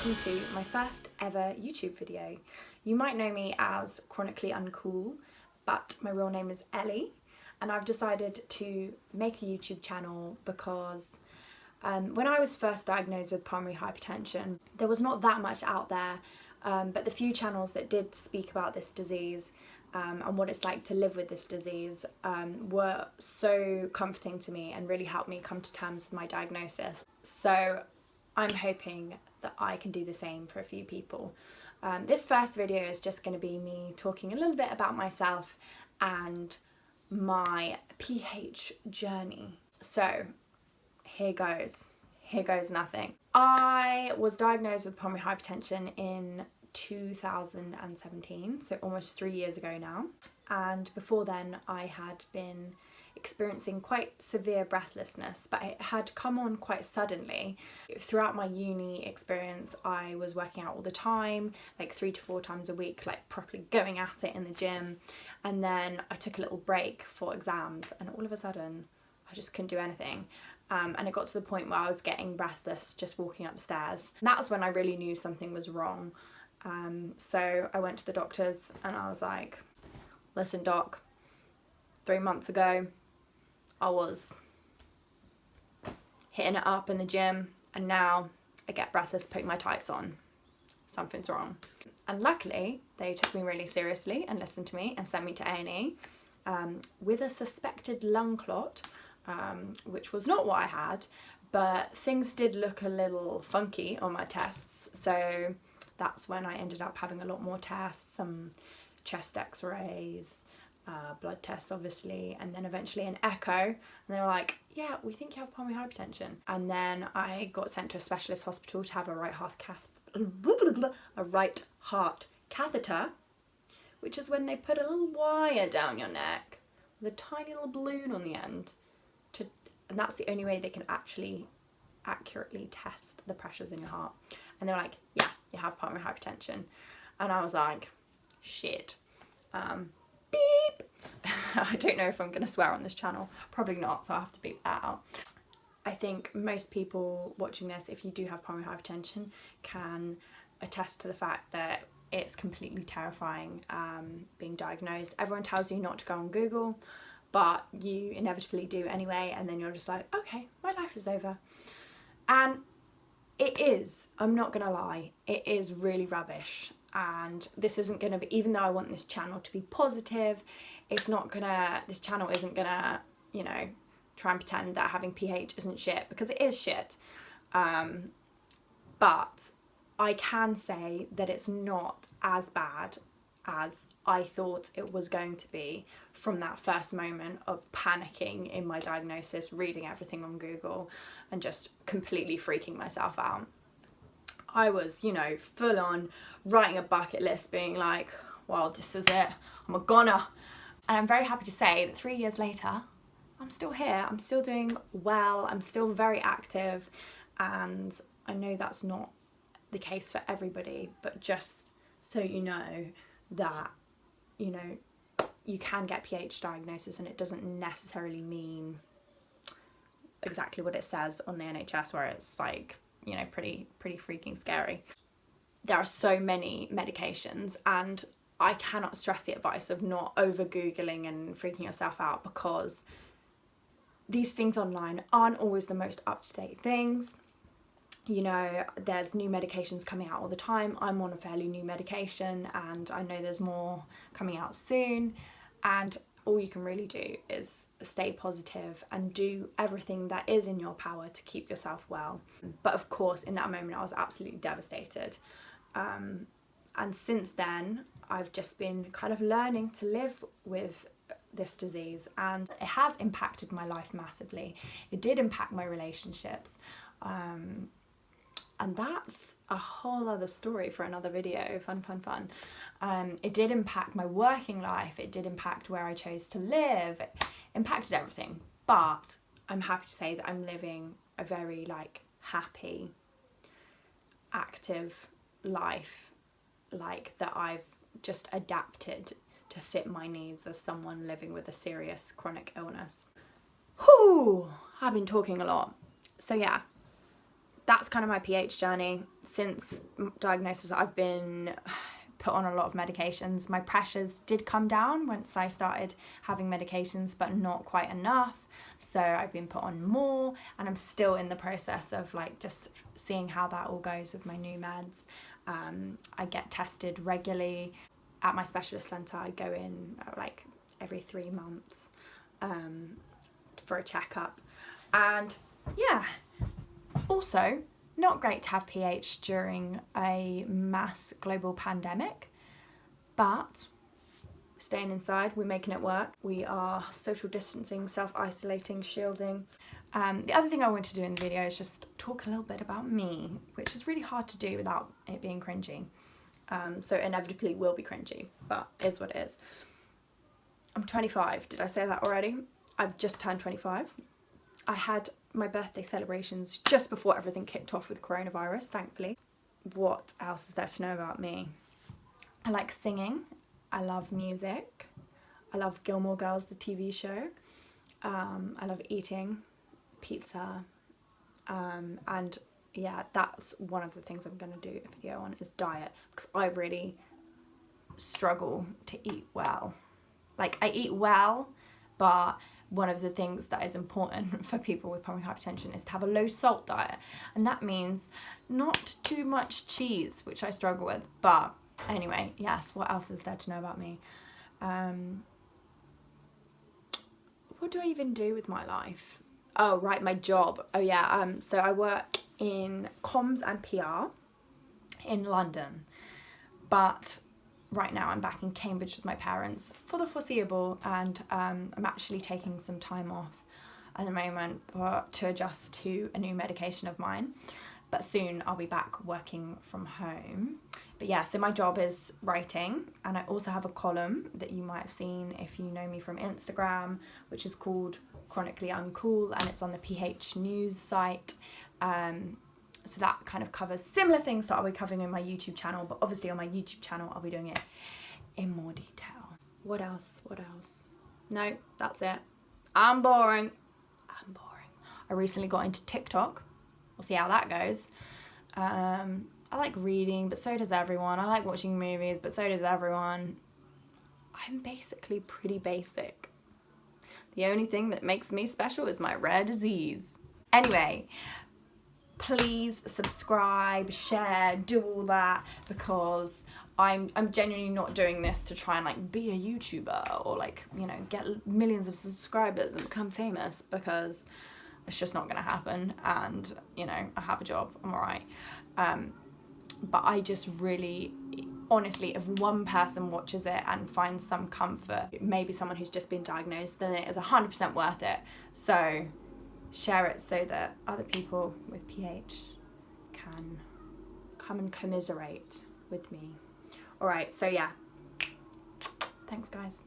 welcome to my first ever YouTube video. You might know me as Chronically Uncool, but my real name is Ellie, and I've decided to make a YouTube channel because when I was first diagnosed with pulmonary hypertension, there was not that much out there, but the few channels that did speak about this disease and what it's like to live with this disease were so comforting to me and really helped me come to terms with my diagnosis. So I'm hoping that I can do the same for a few people. This first video is just going to be me talking a little bit about myself and my PH journey. So here goes nothing. I was diagnosed with pulmonary hypertension in 2017, so almost 3 years ago now, and before then I had been experiencing quite severe breathlessness, but it had come on quite suddenly. Throughout my uni experience, I was working out all the time, like 3 to 4 times a week, like properly going at it in the gym, and then I took a little break for exams, and all of a sudden I just couldn't do anything. And it got to the point where I was getting breathless just walking up the stairs. And that was when I really knew something was wrong. So I went to the doctors and I was like, listen doc, 3 months ago I was hitting it up in the gym and now I get breathless putting my tights on. Something's wrong. And luckily they took me really seriously and listened to me and sent me to A&E with a suspected lung clot, which was not what I had, but things did look a little funky on my tests. So that's when I ended up having a lot more tests, some chest x-rays, blood tests obviously, and then eventually an echo, and they were like, yeah, we think you have pulmonary hypertension. And then I got sent to a specialist hospital to have a right heart catheter, which is when they put a little wire down your neck with a tiny little balloon on the end, and that's the only way they can actually accurately test the pressures in your heart. And they were like, yeah, you have pulmonary hypertension. And I was like, shit. Beep. I don't know if I'm gonna swear on this channel. Probably not, so I'll have to beep that out. I think most people watching this, if you do have pulmonary hypertension, can attest to the fact that it's completely terrifying being diagnosed. Everyone tells you not to go on Google, but you inevitably do anyway, and then you're just like, okay, my life is over. And it is, I'm not gonna lie, it is really rubbish. And this isn't gonna be, even though I want this channel to be positive, it's not gonna, this channel isn't gonna, you know, try and pretend that having PH isn't shit, because it is shit. But I can say that it's not as bad as I thought it was going to be from that first moment of panicking in my diagnosis, reading everything on Google and just completely freaking myself out. I was, you know, full on writing a bucket list being like, well, this is it, I'm a goner. And I'm very happy to say that 3 years later, I'm still here, I'm still doing well, I'm still very active, and I know that's not the case for everybody, but just so you know that, you know, you can get PH diagnosis and it doesn't necessarily mean exactly what it says on the NHS, where it's like, you know, pretty freaking scary. There are so many medications, and I cannot stress the advice of not over Googling and freaking yourself out, because these things online aren't always the most up-to-date things. You know, there's new medications coming out all the time. I'm on a fairly new medication and I know there's more coming out soon, and all you can really do is stay positive and do everything that is in your power to keep yourself well. But of course, in that moment I was absolutely devastated. And since then, I've just been kind of learning to live with this disease, and it has impacted my life massively. It did impact my relationships. And that's a whole other story for another video. Fun. It did impact my working life. It did impact where I chose to live. It impacted everything. But I'm happy to say that I'm living a very happy, active life, that I've just adapted to fit my needs as someone living with a serious chronic illness. Whew, I've been talking a lot. So yeah. that's kind of my pH journey. Since diagnosis, I've been put on a lot of medications. My pressures did come down once I started having medications, but not quite enough. So I've been put on more, and I'm still in the process of like just seeing how that all goes with my new meds. I get tested regularly at my specialist centre. I go in like every 3 months for a checkup, and yeah, also not great to have pH during a mass global pandemic, but we're staying inside, we're making it work. We are social distancing, self-isolating, shielding. The other thing I want to do in the video is just talk a little bit about me, which is really hard to do without it being cringy. So inevitably will be cringy, but it is what it is. I'm 25, did I say that already? I've just turned 25. I had my birthday celebrations just before everything kicked off with coronavirus, thankfully. What else is there to know about me? I like singing. I love music. I love Gilmore Girls, the TV show. I love eating pizza. And yeah, that's one of the things I'm going to do a video on is diet, because I really struggle to eat well. Like, I eat well, but one of the things that is important for people with pulmonary hypertension is to have a low salt diet, and that means not too much cheese, which I struggle with. But anyway, yes, what else is there to know about me? What do I even do with my life? Oh right, my job. Oh yeah, so I work in comms and PR in London, but right now I'm back in Cambridge with my parents for the foreseeable, and I'm actually taking some time off at the moment to adjust to a new medication of mine, but soon I'll be back working from home. But yeah, so my job is writing, and I also have a column that you might have seen if you know me from Instagram, which is called Chronically Uncool, and it's on the PH News site. So that kind of covers similar things that I'll be covering in my YouTube channel, but obviously on my YouTube channel I'll be doing it in more detail. What else? What else? No, that's it. I'm boring. I'm boring. I recently got into TikTok. We'll see how that goes. I like reading, but so does everyone. I like watching movies, but so does everyone. I'm basically pretty basic. The only thing that makes me special is my rare disease. Anyway, please subscribe, share, do all that, because I'm genuinely not doing this to try and like be a YouTuber or like, you know, get millions of subscribers and become famous, because it's just not gonna happen. And you know, I have a job, I'm alright. But I just really, honestly, if one person watches it and finds some comfort, maybe someone who's just been diagnosed, then it is 100% worth it. So share it so that other people with PH can come and commiserate with me. Alright, so yeah. Thanks guys.